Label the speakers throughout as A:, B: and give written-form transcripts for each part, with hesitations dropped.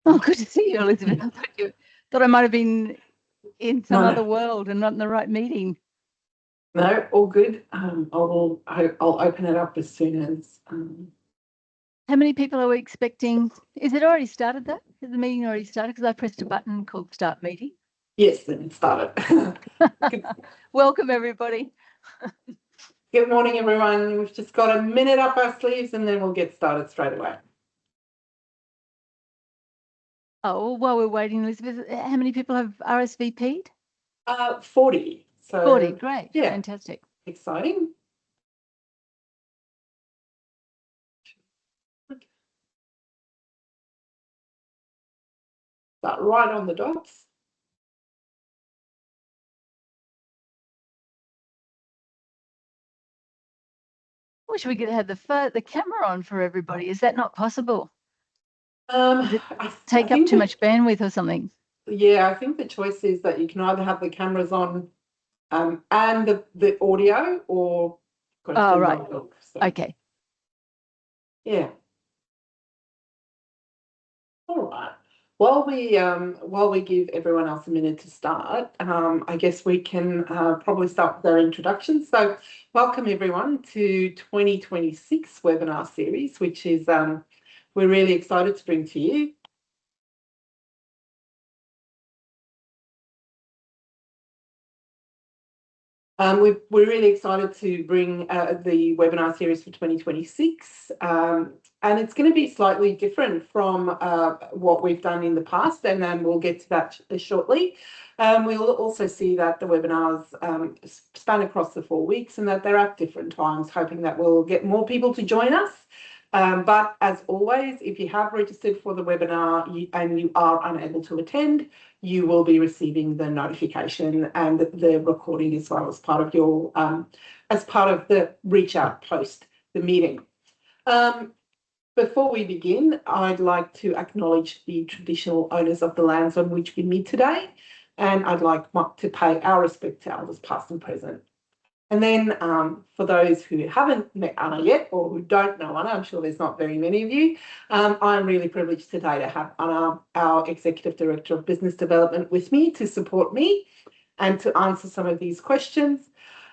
A: Oh, good to see you, Elizabeth. I thought I might have been in some other world and not in the right meeting.
B: No, all good. I'll open it up as soon as.
A: How many people are we expecting? Is it already started though? Has the meeting already started? Because I pressed a button called Start Meeting.
B: Yes, then it started.
A: Welcome, everybody.
B: Good morning, everyone. We've just got a minute up our sleeves and then we'll get started straight away.
A: Oh, while we're waiting, Elizabeth, how many people have RSVP'd?
B: 40. So
A: 40, great.
B: Yeah.
A: Fantastic.
B: Exciting. Start right on the dots.
A: Wish we could have the camera on for everybody. Is that not possible? Does it take up too much bandwidth or something?
B: Yeah, I think the choice is that you can either have the cameras on and the audio, or
A: oh, right. Okay.
B: Yeah. All right. While we give everyone else a minute to start, I guess we can probably start with our introduction. So, welcome everyone to 2026 webinar series, which is we're really excited to bring to you. We're really excited to bring the webinar series for 2026, and it's going to be slightly different from what we've done in the past, and then we'll get to that shortly. We'll also see that the webinars span across the 4 weeks and that they're at different times, hoping that we'll get more people to join us. But as always, if you have registered for the webinar and you are unable to attend, you will be receiving the notification and the recording as well as part of your as part of the reach out post the meeting. Before we begin, I'd like to acknowledge the traditional owners of the lands on which we meet today, and I'd like to pay our respect to elders past and present. And then for those who haven't met Anna yet or who don't know Anna, I'm sure there's not very many of you, I'm really privileged today to have Anna, our Executive Director of Business Development, with me to support me and to answer some of these questions.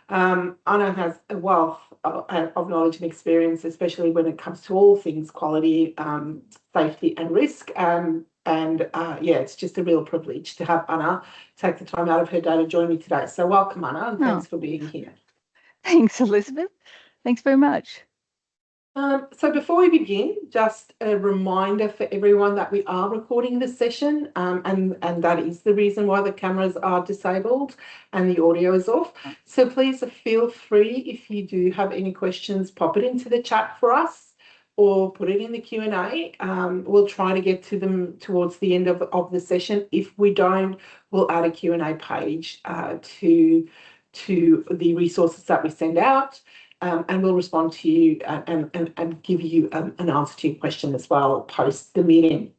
B: Anna has a wealth of knowledge and experience, especially when it comes to all things quality, safety and risk. Yeah, it's just a real privilege to have Anna take the time out of her day to join me today. So welcome, Anna, and thanks for being here.
A: Thanks, Elizabeth. Thanks very much.
B: So before we begin, just a reminder for everyone that we are recording this session, and that is the reason why the cameras are disabled and the audio is off. So please feel free, if you do have any questions, pop it into the chat for us or put it in the Q&A. We'll try to get to them towards the end of the session. If we don't, we'll add a Q&A page to the resources that we send out. And we'll respond to you and give you an answer to your question as well post the meeting.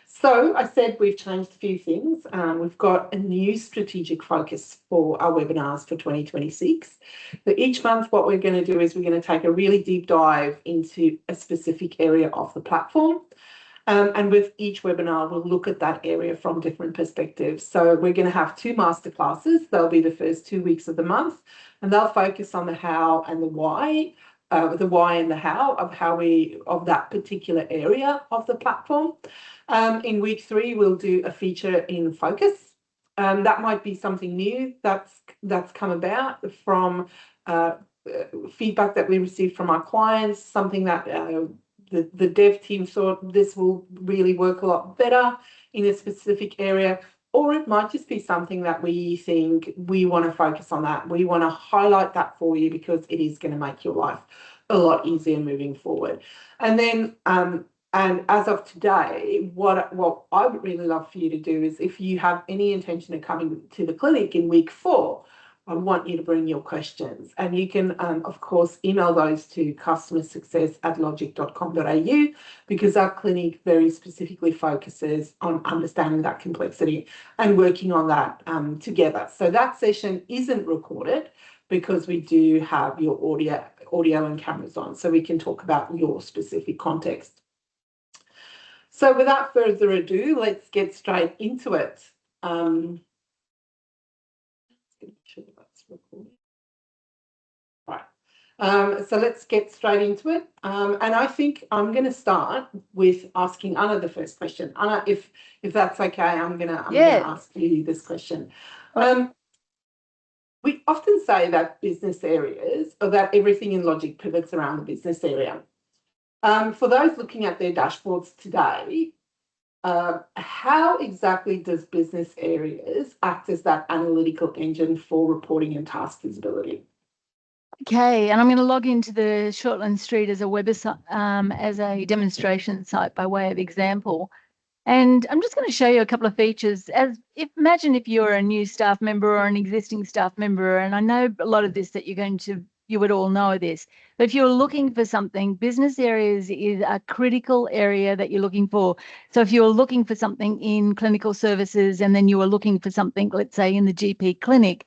B: So I said we've changed a few things. We've got a new strategic focus for our webinars for 2026. So each month what we're going to do is we're going to take a really deep dive into a specific area of the platform. And with each webinar, we'll look at that area from different perspectives. So we're going to have 2 masterclasses. They'll be the first 2 weeks of the month, and they'll focus on the how and the why and the how of that particular area of the platform. In week 3, we'll do a feature in focus. That might be something new that's come about from feedback that we received from our clients, something that the dev team thought this will really work a lot better in a specific area, or it might just be something that we think we want to focus on that. We want to highlight that for you because it is going to make your life a lot easier moving forward. And then, and as of today, what I would really love for you to do is, if you have any intention of coming to the clinic in week 4, I want you to bring your questions, and you can, of course, email those to customersuccess@logiqc.com.au, because our clinic very specifically focuses on understanding that complexity and working on that together. So that session isn't recorded because we do have your audio and cameras on, so we can talk about your specific context. So without further ado, let's get straight into it. Right. So let's get straight into it. And I think I'm going to start with asking Anna the first question. Anna, if that's okay, I'm going to ask you this question. We often say that business areas, or that everything in Logic pivots around the business area. For those looking at their dashboards today, how exactly does business areas act as that analytical engine for reporting and task visibility?
A: Okay, and I'm going to log into the Shortland Street as a website, as a demonstration site by way of example. And I'm just going to show you a couple of features. Imagine if you're a new staff member or an existing staff member, and I know a lot of this that you would all know this. But if you're looking for something, business areas is a critical area that you're looking for. So if you're looking for something in clinical services and then you are looking for something, let's say in the GP clinic,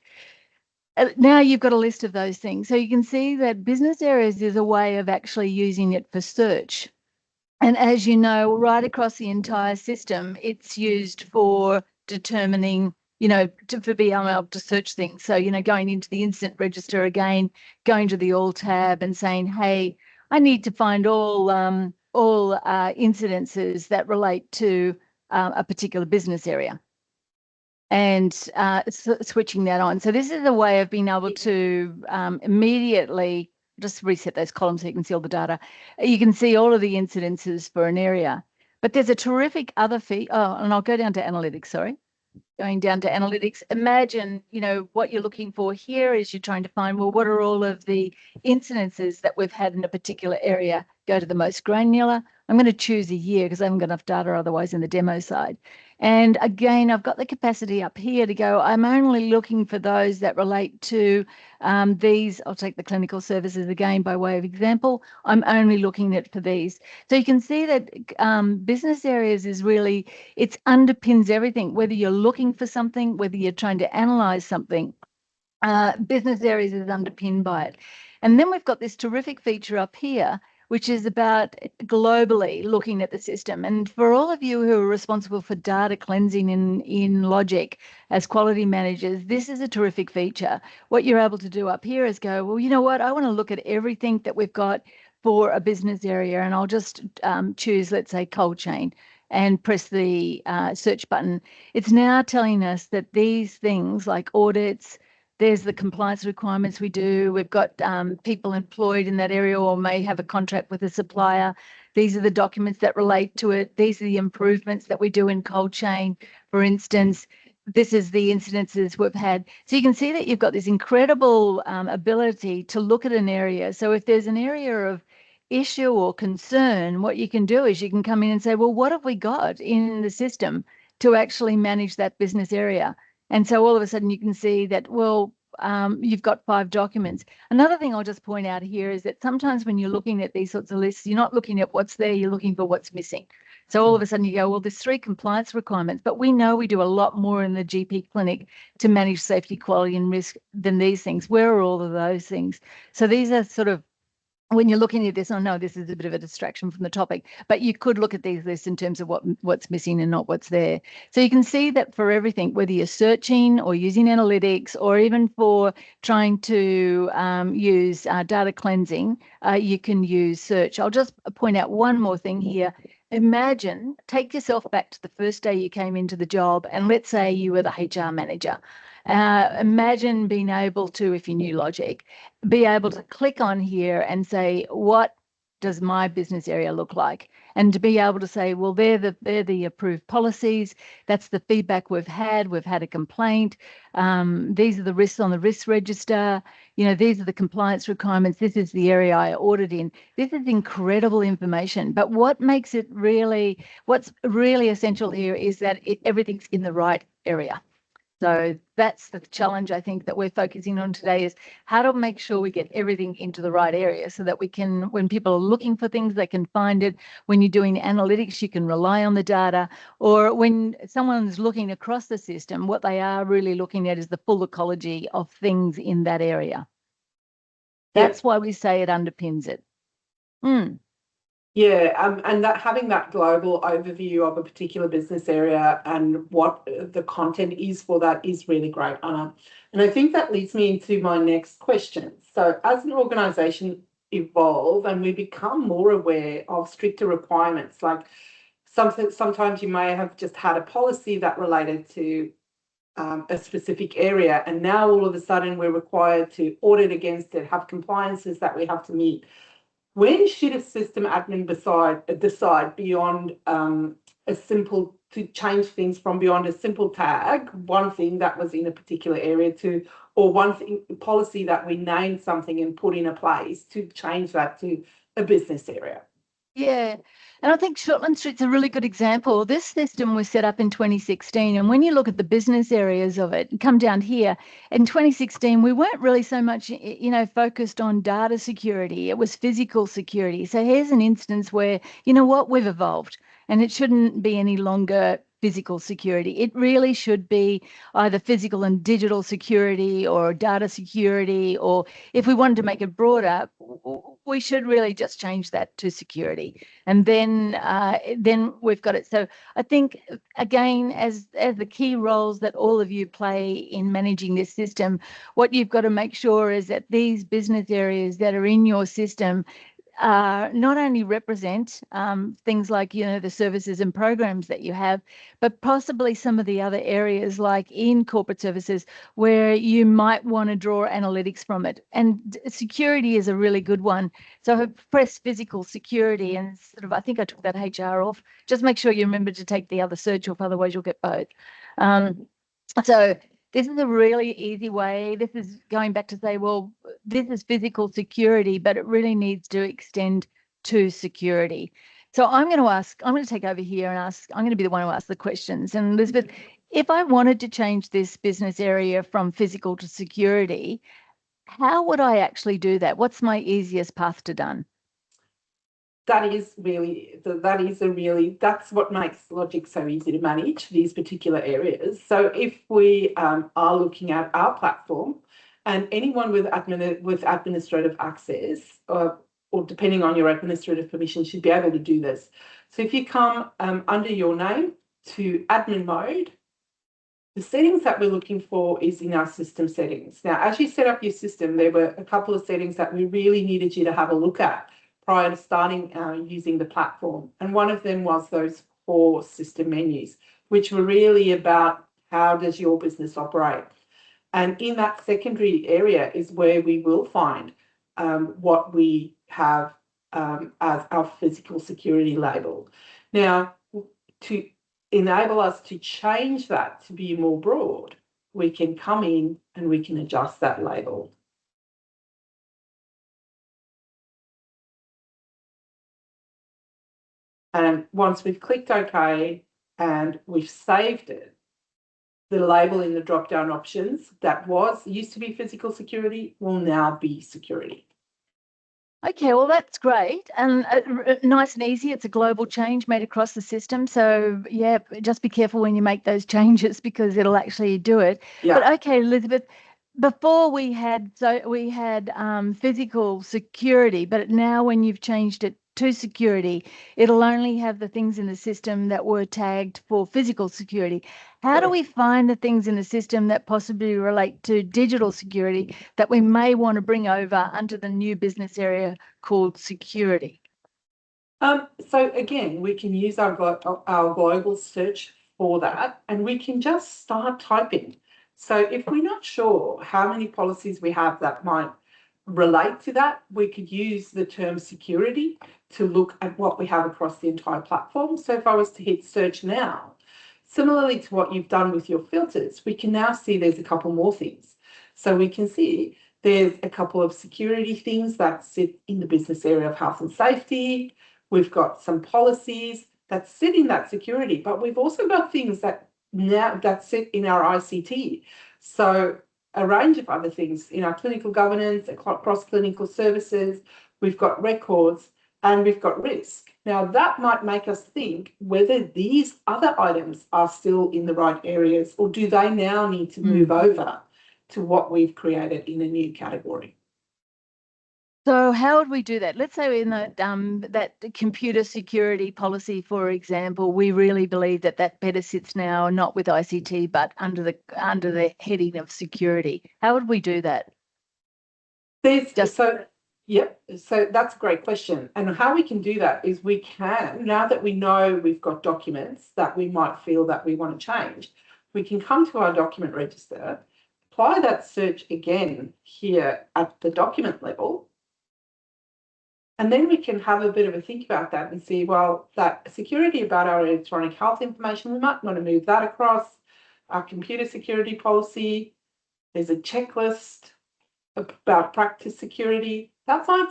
A: now you've got a list of those things. So you can see that business areas is a way of actually using it for search. And as you know, right across the entire system, it's used for determining, for being able to search things. So, going into the incident register again, going to the all tab and saying, hey, I need to find all incidences that relate to a particular business area, and switching that on. So this is a way of being able to immediately just reset those columns so you can see all the data. You can see all of the incidences for an area. But there's a terrific other feature. Oh, and I'll go down to analytics, sorry. Going down to analytics, imagine, what you're looking for here is you're trying to find, well, what are all of the incidences that we've had in a particular area? Go to the most granular. I'm going to choose a year because I haven't got enough data otherwise in the demo side. And again, I've got the capacity up here to go, I'm only looking for those that relate to these. I'll take the clinical services again by way of example. I'm only looking at for these. So you can see that business areas is really, it underpins everything, whether you're looking for something, whether you're trying to analyze something. Business areas is underpinned by it. And then we've got this terrific feature up here, which is about globally looking at the system. And for all of you who are responsible for data cleansing in Logic as quality managers, this is a terrific feature. What you're able to do up here is go, well, you know what? I want to look at everything that we've got for a business area, and I'll just choose, let's say, cold chain, and press the search button. It's now telling us that these things like audits, there's the compliance requirements we do. We've got people employed in that area or may have a contract with a supplier. These are the documents that relate to it. These are the improvements that we do in cold chain, for instance. This is the incidences we've had. So you can see that you've got this incredible ability to look at an area. So if there's an area of issue or concern, what you can do is you can come in and say, well, what have we got in the system to actually manage that business area? And so all of a sudden you can see that, well, you've got 5 documents. Another thing I'll just point out here is that sometimes when you're looking at these sorts of lists, you're not looking at what's there, you're looking for what's missing. So all of a sudden you go, well, there's 3 compliance requirements, but we know we do a lot more in the GP clinic to manage safety, quality, and risk than these things. Where are all of those things? So these are sort of, when you're looking at this, I know this is a bit of a distraction from the topic, but you could look at these lists in terms of what's missing and not what's there. So you can see that for everything, whether you're searching or using analytics or even for trying to use data cleansing, you can use search. I'll just point out one more thing here. Imagine, take yourself back to the first day you came into the job, and let's say you were the HR manager. Imagine being able to, if you knew Logic, be able to click on here and say, what does my business area look like? And to be able to say, well, they're the approved policies. That's the feedback we've had. We've had a complaint. These are the risks on the risk register. These are the compliance requirements. This is the area I audited in. This is incredible information. But what's really essential here is that everything's in the right area. So that's the challenge I think that we're focusing on today, is how to make sure we get everything into the right area so that we can, when people are looking for things, they can find it. When you're doing analytics, you can rely on the data. Or when someone's looking across the system, what they are really looking at is the full ecology of things in that area. That's why we say it underpins it.
B: Yeah, and that having that global overview of a particular business area and what the content is for that is really great, Anna. And I think that leads me into my next question. So as an organisation evolve and we become more aware of stricter requirements, like sometimes you may have just had a policy that related to a specific area, and now all of a sudden we're required to audit against it, have compliances that we have to meet. When should a system admin decide beyond a simple to change things from beyond a simple tag, one thing that was in a particular area to, or one thing policy that we named something and put in a place to change that to a business area?
A: Yeah, and I think Shortland Street's a really good example. This system was set up in 2016, and when you look at the business areas of it, come down here, in 2016, we weren't really so much, focused on data security. It was physical security. So here's an instance where, you know what, we've evolved, and it shouldn't be any longer physical security. It really should be either physical and digital security or data security, or if we wanted to make it broader, we should really just change that to security, and then we've got it. So I think, again, as the key roles that all of you play in managing this system, what you've got to make sure is that these business areas that are in your system not only represent things like, the services and programs that you have, but possibly some of the other areas like in corporate services where you might want to draw analytics from it. And security is a really good one. So I press physical security and I think I took that HR off. Just make sure you remember to take the other search off, otherwise you'll get both. So this is a really easy way. This is going back to say, well, this is physical security, but it really needs to extend to security. So I'm going to take over here and I'm going to be the one who asks the questions. And Elizabeth, if I wanted to change this business area from physical to security, how would I actually do that? What's my easiest path to done?
B: That's what makes Logiqc so easy to manage these particular areas. So if we are looking at our platform, and anyone with administrative access, or depending on your administrative permission, should be able to do this. So if you come under your name to admin mode, the settings that we're looking for is in our system settings. Now, as you set up your system, there were a couple of settings that we really needed you to have a look at prior to starting using the platform. And one of them was those 4 system menus, which were really about how does your business operate. And in that secondary area is where we will find what we have as our physical security label. Now, to enable us to change that to be more broad, we can come in and we can adjust that label. And once we've clicked OK and we've saved it, the label in the drop-down options that used to be physical security will now be security.
A: Okay, well, that's great. And nice and easy. It's a global change made across the system. So, yeah, just be careful when you make those changes because it'll actually do it.
B: Yeah.
A: But okay, Elizabeth, before we had physical security, but now when you've changed it to security, it'll only have the things in the system that were tagged for physical security. How do we find the things in the system that possibly relate to digital security that we may want to bring over under the new business area called security?
B: So again, we can use our global search for that, and we can just start typing. So if we're not sure how many policies we have that might relate to that, we could use the term security to look at what we have across the entire platform. So if I was to hit search now, similarly to what you've done with your filters, we can now see there's a couple more things. So we can see there's a couple of security things that sit in the business area of health and safety. We've got some policies that sit in that security, but we've also got things that sit in our ICT. So a range of other things in our clinical governance, across clinical services, we've got records and we've got risk. Now that might make us think whether these other items are still in the right areas or do they now need to move over to what we've created in a new category.
A: So how would we do that? Let's say in that computer security policy, for example, we really believe that better sits now not with ICT but under the heading of security. How would we do that?
B: So that's a great question. And how we can do that is we can, now that we know we've got documents that we might feel that we want to change, we can come to our document register, apply that search again here at the document level, and then we can have a bit of a think about that and see, well, that security about our electronic health information, we might want to move that across. Our computer security policy, there's a checklist about practice security. That might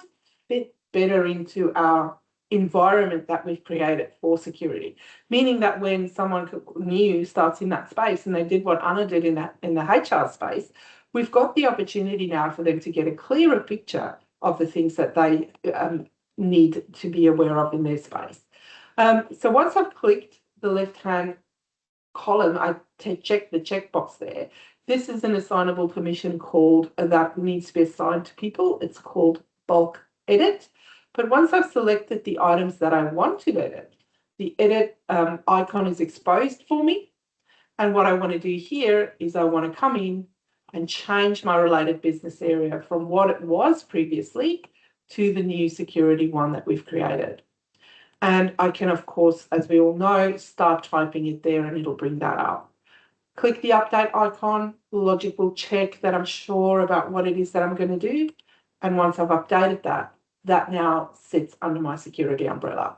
B: fit better into our environment that we've created for security. Meaning that when someone new starts in that space and they did what Anna did in the HR space, we've got the opportunity now for them to get a clearer picture of the things that they need to be aware of in their space. So once I've clicked the left-hand column, I check the checkbox there. This is an assignable permission called that needs to be assigned to people. It's called bulk edit. But once I've selected the items that I want to edit, the edit icon is exposed for me. And what I want to do here is I want to come in and change my related business area from what it was previously to the new security one that we've created. And I can, of course, as we all know, start typing it there and it'll bring that up. Click the update icon, Logic will check that I'm sure about what it is that I'm going to do. And once I've updated that, that now sits under my security umbrella.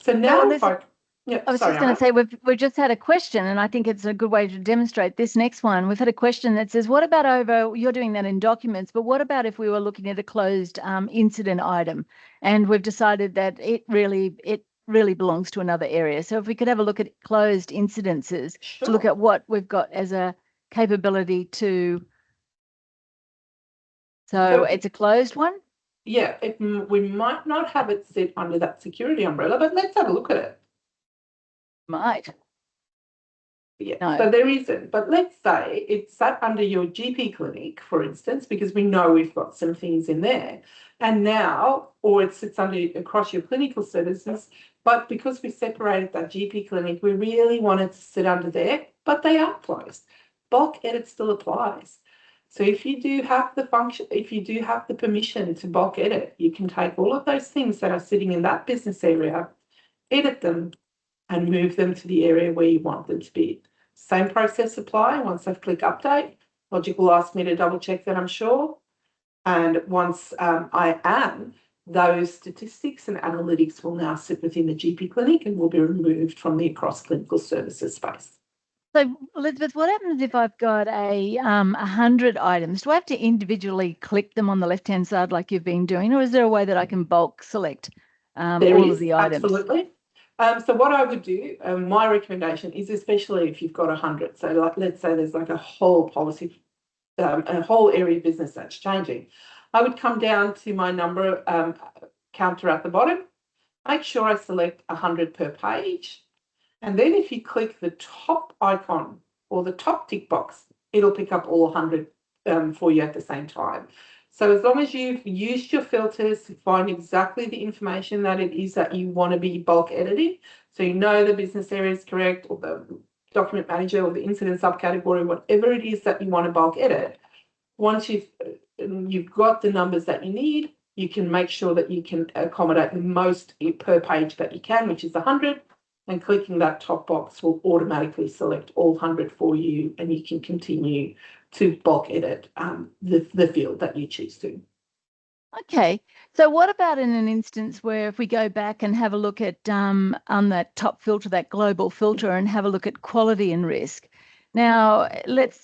B: So now
A: I was just going to say, we've just had a question, and I think it's a good way to demonstrate this next one. We've had a question that says, what about you're doing that in documents, but what about if we were looking at a closed incident item, and we've decided that it really belongs to another area. So if we could have a look at closed incidences to look at what we've got as a capability to. So it's a closed one?
B: Yeah, we might not have it sit under that security umbrella, but let's have a look at it.
A: Might.
B: Yeah, no. So there isn't, but let's say it's sat under your GP clinic, for instance, because we know we've got some things in there. And now, or it sits across your clinical services, but because we separated that GP clinic, we really wanted to sit under there, but they are closed. Bulk edit still applies. So if you do have the function, if you do have the permission to bulk edit, you can take all of those things that are sitting in that business area, edit them, and move them to the area where you want them to be. Same process apply. Once I've clicked update, Logic will ask me to double check that I'm sure. And once I am, those statistics and analytics will now sit within the GP clinic and will be removed from the across clinical services space.
A: So, Elizabeth, what happens if I've got 100 items? Do I have to individually click them on the left-hand side like you've been doing, or is there a way that I can bulk select all of the items?
B: Absolutely. So what I would do, my recommendation is, especially if you've got 100, so like, let's say there's like a whole policy, a whole area of business that's changing, I would come down to my number counter at the bottom, make sure I select 100 per page, and then if you click the top icon or the top tick box, it'll pick up all 100 for you at the same time. So as long as you've used your filters to find exactly the information that it is that you want to be bulk editing, so you know the business area is correct, or the document manager, or the incident subcategory, whatever it is that you want to bulk edit, once you've got the numbers that you need, you can make sure that you can accommodate the most per page that you can, which is 100, and clicking that top box will automatically select all 100 for you, and you can continue to bulk edit the field that you choose to.
A: Okay, so what about in an instance where if we go back and have a look at on that top filter, that global filter, and have a look at quality and risk? Now,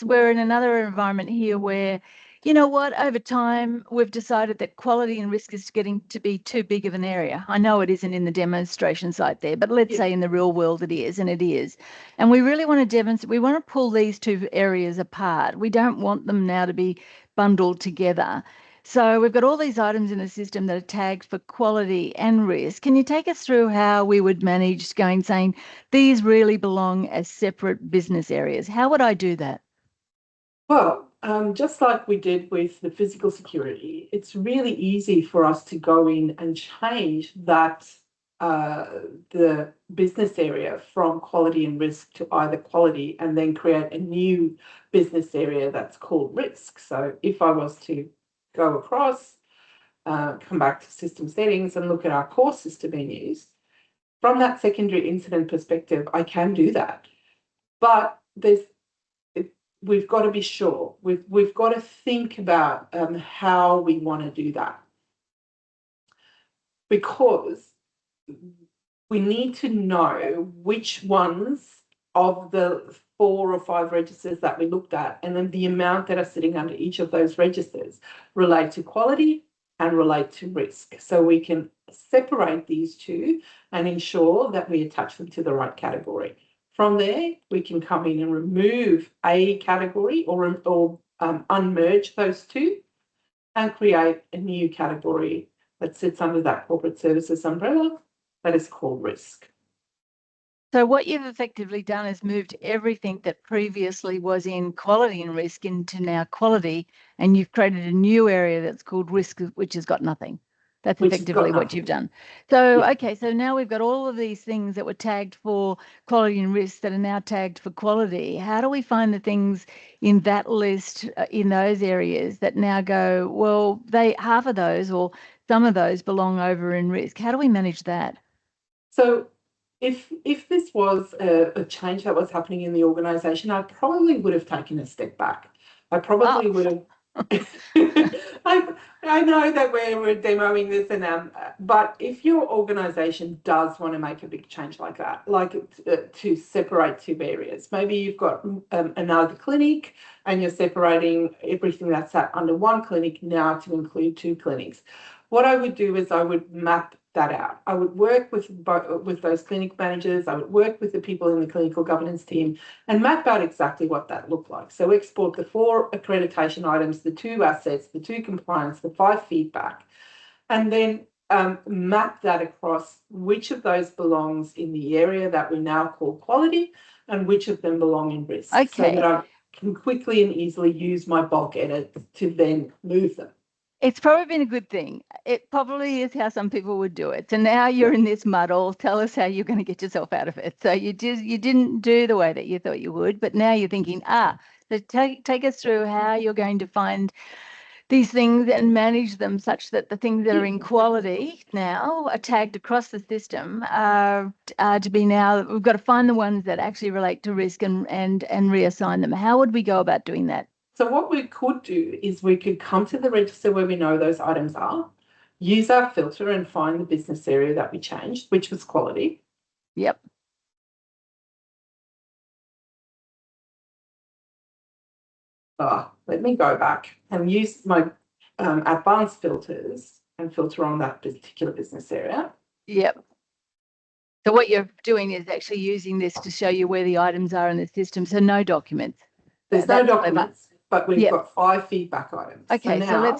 A: we're in another environment here where, you know what, over time, we've decided that quality and risk is getting to be too big of an area. I know it isn't in the demonstration site there, but let's say in the real world it is, and it is. And we really want to demonstrate, we want to pull these two areas apart. We don't want them now to be bundled together. So we've got all these items in the system that are tagged for quality and risk. Can you take us through how we would manage saying these really belong as separate business areas? How would I do that?
B: Well, just like we did with the physical security, it's really easy for us to go in and change that the business area from quality and risk to either quality, and then create a new business area that's called risk. So if I was to go across, come back to system settings and look at our core system menus, from that secondary incident perspective, I can do that. But we've got to be sure. We've got to think about how we want to do that, because we need to know which ones of the 4 or 5 registers that we looked at, and then the amount that are sitting under each of those registers, relate to quality and relate to risk. So we can separate these two and ensure that we attach them to the right category. From there, we can come in and remove a category or unmerge those two and create a new category that sits under that corporate services umbrella that is called risk.
A: So what you've effectively done is moved everything that previously was in quality and risk into now quality, and you've created a new area that's called risk, which has got nothing. That's effectively what you've done. So,
B: Yeah.
A: okay, so now we've got all of these things that were tagged for quality and risk that are now tagged for quality. How do we find the things in that list, in those areas, that now go, well, half of those or some of those belong over in risk? How do we manage that?
B: So if this was a change that was happening in the organisation, I probably would have taken a step back. I probably would have. I know that we're demoing this, but if your organisation does want to make a big change like that, like to separate 2 areas, maybe you've got another clinic and you're separating everything that's under one clinic now to include 2 clinics. What I would do is I would map that out. I would work with those clinic managers. I would work with the people in the clinical governance team and map out exactly what that looked like. So export the 4 accreditation items, the 2 assets, the 2 compliance, the 5 feedback, and then map that across which of those belongs in the area that we now call quality and which of them belong in risk.
A: Okay.
B: So that I can quickly and easily use my bulk edit to then move them.
A: It's probably been a good thing. It probably is how some people would do it. So now you're in this muddle. Tell us how you're going to get yourself out of it. So you didn't do the way that you thought you would, but now you're thinking, so take us through how you're going to find these things and manage them such that the things that are in quality now are tagged across the system to be now, we've got to find the ones that actually relate to risk and reassign them. How would we go about doing that?
B: So what we could do is we could come to the register where we know those items are, use our filter and find the business area that we changed, which was quality.
A: Yep.
B: Let me go back and use my advanced filters and filter on that particular business area.
A: Yep. So what you're doing is actually using this to show you where the items are in the system. So no documents.
B: There's no documents, but we've got 5 feedback items.
A: Okay,
B: so now,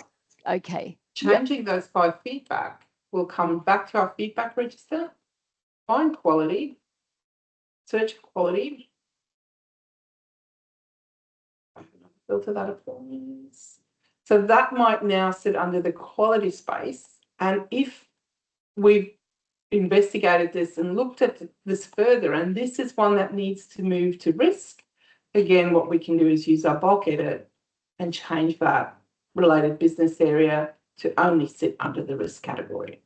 A: changing
B: those 5 feedback, we'll come back to our feedback register, find quality, search quality, filter that applies. So that might now sit under the quality space. And if we've investigated this and looked at this further, and this is one that needs to move to risk, again, what we can do is use our bulk edit and change that related business area to only sit under the risk category.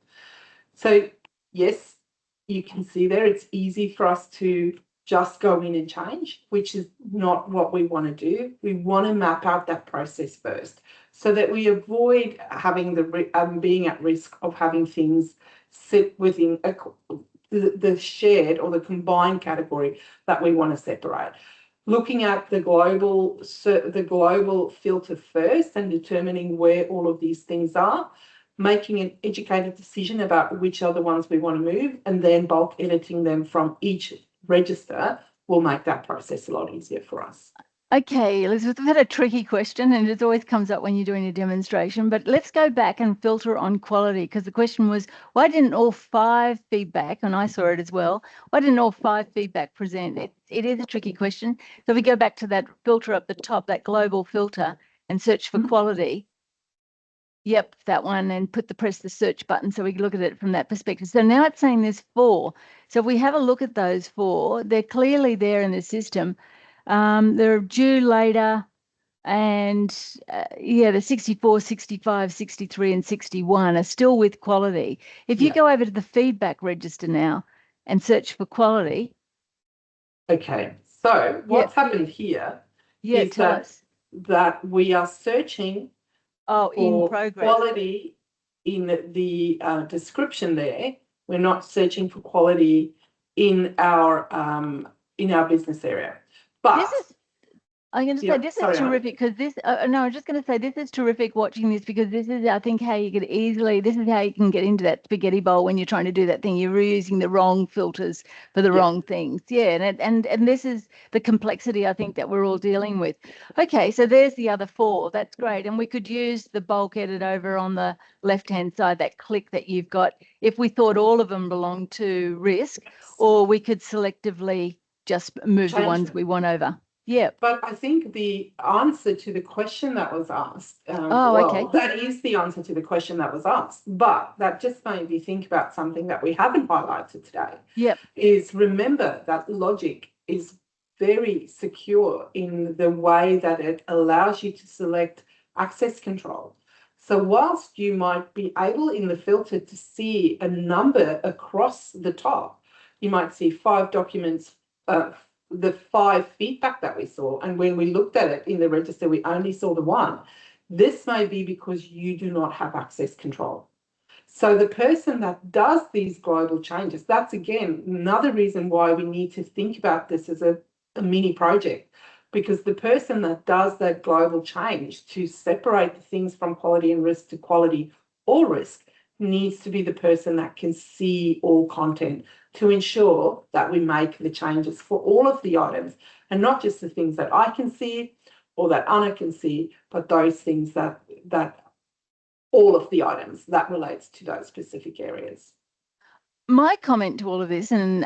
B: So yes, you can see there, it's easy for us to just go in and change, which is not what we want to do. We want to map out that process first so that we avoid having being at risk of having things sit within the shared or the combined category that we want to separate. Looking at the global filter first and determining where all of these things are, making an educated decision about which are the ones we want to move, and then bulk editing them from each register will make that process a lot easier for us.
A: Okay, Elizabeth, I've had a tricky question, and it always comes up when you're doing a demonstration, but let's go back and filter on quality, because the question was, why didn't all 5 feedback, and I saw it as well, why didn't all 5 feedback present? it is a tricky question. So if we go back to that filter up the top, that global filter, and search for quality. Yep, that one, and press the search button so we can look at it from that perspective. So now it's saying there's 4. So if we have a look at those 4, they're clearly there in the system. They're due later, and the 64, 65, 63, and 61 are still with quality. If you go over to the feedback register now and search for quality.
B: Okay, so what's happened here is that we are searching
A: in
B: for
A: progress.
B: quality in the description there. We're not searching for quality in our business area. But
A: I'm going to say this is terrific because this, no, I'm just going to say this is terrific watching this, because this is, I think, how you could this is how you can get into that spaghetti bowl when you're trying to do that thing. You're reusing the wrong filters for the wrong things. Yeah, and this is the complexity, I think, that we're all dealing with. Okay, so there's the other 4. That's great. And we could use the bulk edit over on the left-hand side, that click that you've got, if we thought all of them belong to risk, or we could selectively just move the ones we want over. Yeah.
B: But I think the answer to the question that was asked,
A: okay.
B: That is the answer to the question that was asked, but that just made me think about something that we haven't highlighted today.
A: Yep.
B: Is remember that Logic is very secure in the way that it allows you to select access control. So whilst you might be able in the filter to see a number across the top, you might see 5 documents, the 5 feedback that we saw, and when we looked at it in the register, we only saw the 1. This may be because you do not have access control. So the person that does these global changes, that's again another reason why we need to think about this as a mini project, because the person that does that global change to separate the things from quality and risk to quality or risk needs to be the person that can see all content, to ensure that we make the changes for all of the items, and not just the things that I can see or that Anna can see, but those things that all of the items that relates to those specific areas.
A: My comment to all of this, and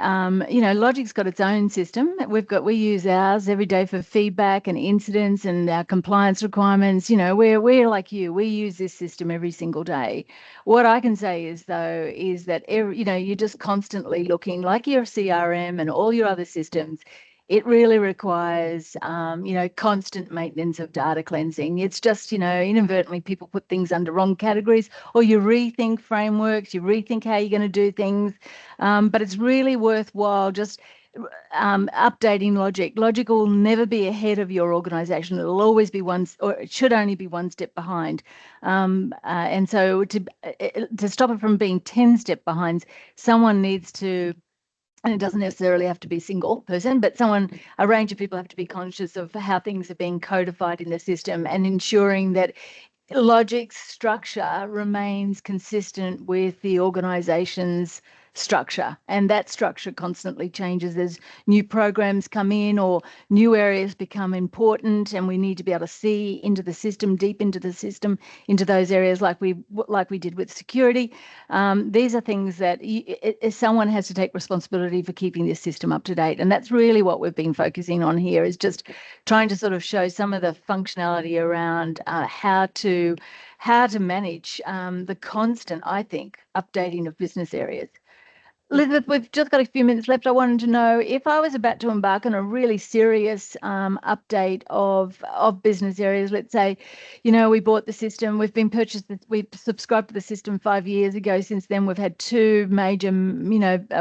A: Logic's got its own system. We use ours every day for feedback and incidents and our compliance requirements. We're like you. We use this system every single day. What I can say is that you're just constantly looking, like your CRM and all your other systems. It really requires, constant maintenance of data cleansing. It's just, inadvertently people put things under wrong categories, or you rethink frameworks, you rethink how you're going to do things. But it's really worthwhile just updating Logic. Logic will never be ahead of your organization. It'll always be it should only be 1 step behind. And so to stop it from being 10 step behind, someone needs to, and it doesn't necessarily have to be a single person, but a range of people have to be conscious of how things are being codified in the system, and ensuring that Logic's structure remains consistent with the organization's structure, and that structure constantly changes as new programs come in or new areas become important, and we need to be able to see into the system, deep into the system, into those areas like we did with security. These are things that someone has to take responsibility for keeping this system up to date, and that's really what we've been focusing on here, is just trying to sort of show some of the functionality around how to manage the constant, I think, updating of business areas. Elizabeth, we've just got a few minutes left. I wanted to know, if I was about to embark on a really serious update of business areas, let's say, we bought the system, we've subscribed to the system 5 years ago. Since then, we've had 2 major,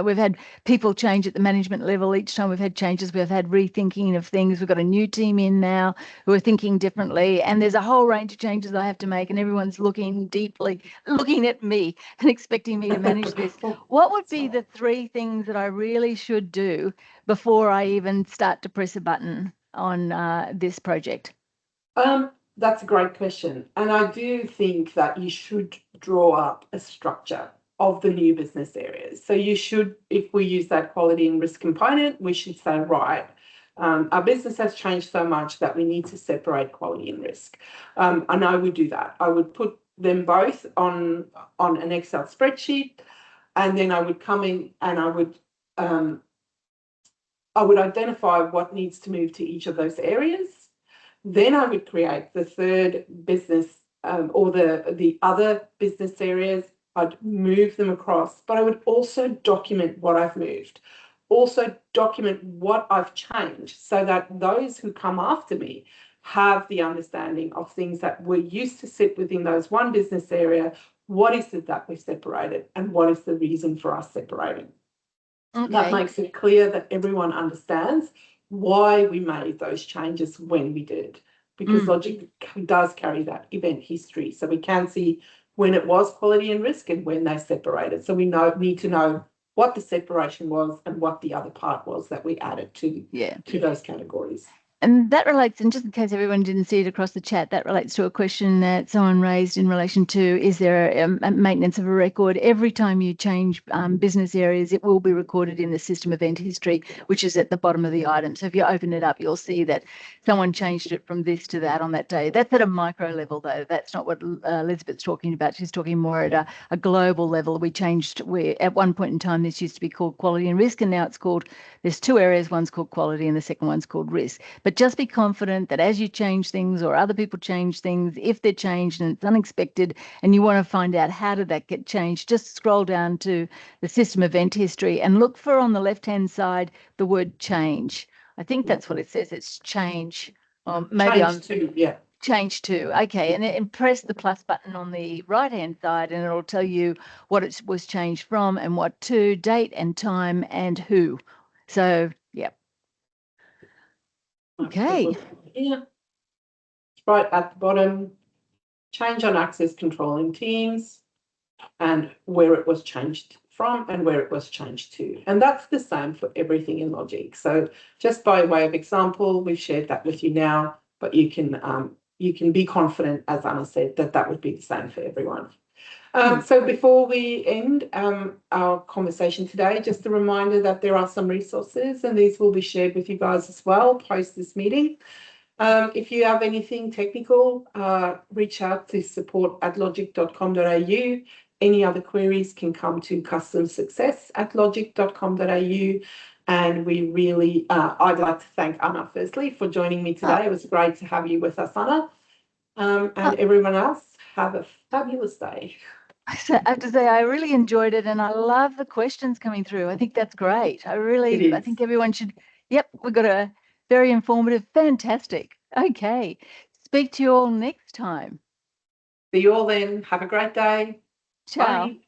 A: we've had people change at the management level. Each time we've had changes, we've had rethinking of things. We've got a new team in now who are thinking differently, and there's a whole range of changes I have to make, and everyone's looking at me and expecting me to manage this. What would be the 3 things that I really should do before I even start to press a button on this project?
B: That's a great question. And I do think that you should draw up a structure of the new business areas. So you should, if we use that quality and risk component, we should say, right, our business has changed so much that we need to separate quality and risk. And I would do that. I would put them both on an Excel spreadsheet, and then I would come in and I would I would identify what needs to move to each of those areas. Then I would create the third business or the other business areas. I'd move them across, but I would also document what I've moved, also document what I've changed so that those who come after me have the understanding of things that were used to sit within those one business area. What is it that we've separated and what is the reason for us separating?
A: Okay.
B: That makes it clear that everyone understands why we made those changes when we did, because Logiqc does carry that event history. So we can see when it was quality and risk and when they separated. So we need to know what the separation was and what the other part was that we added to those categories.
A: And that relates, and just in case everyone didn't see it across the chat, that relates to a question that someone raised in relation to, is there a maintenance of a record? Every time you change business areas, it will be recorded in the system event history, which is at the bottom of the item. So if you open it up, you'll see that someone changed it from this to that on that day. That's at a micro level, though. That's not what Elizabeth's talking about. She's talking more at a global level. We changed, at one point in time, this used to be called quality and risk, and now it's called, there's two areas, one's called quality and the second one's called risk. But just be confident that as you change things or other people change things, if they're changed and it's unexpected and you want to find out how did that get changed, just scroll down to the system event history and look for on the left-hand side the word change. I think that's what it says. It's change. Maybe change to. Okay, and then press the plus button on the right-hand side and it'll tell you what it was changed from and what to, date and time and who. So, yeah. Okay.
B: Yeah. Right at the bottom, change on access controlling teams and where it was changed from and where it was changed to. And that's the same for everything in Logiqc. So just by way of example, we've shared that with you now, but you can be confident, as Anna said, that that would be the same for everyone. So before we end our conversation today, just a reminder that there are some resources and these will be shared with you guys as well post this meeting. If you have anything technical, reach out to support@logiqc.com.au. Any other queries can come to customersuccess@logiqc.com.au. And we really, I'd like to thank Anna firstly for joining me today. It was great to have you with us, Anna. And everyone else, have a fabulous day.
A: I have to say, I really enjoyed it and I love the questions coming through. I think that's great. I think everyone should, we've got a very informative, fantastic. Okay. Speak to you all next time.
B: See you all then. Have a great day.
A: Ciao.
B: Bye.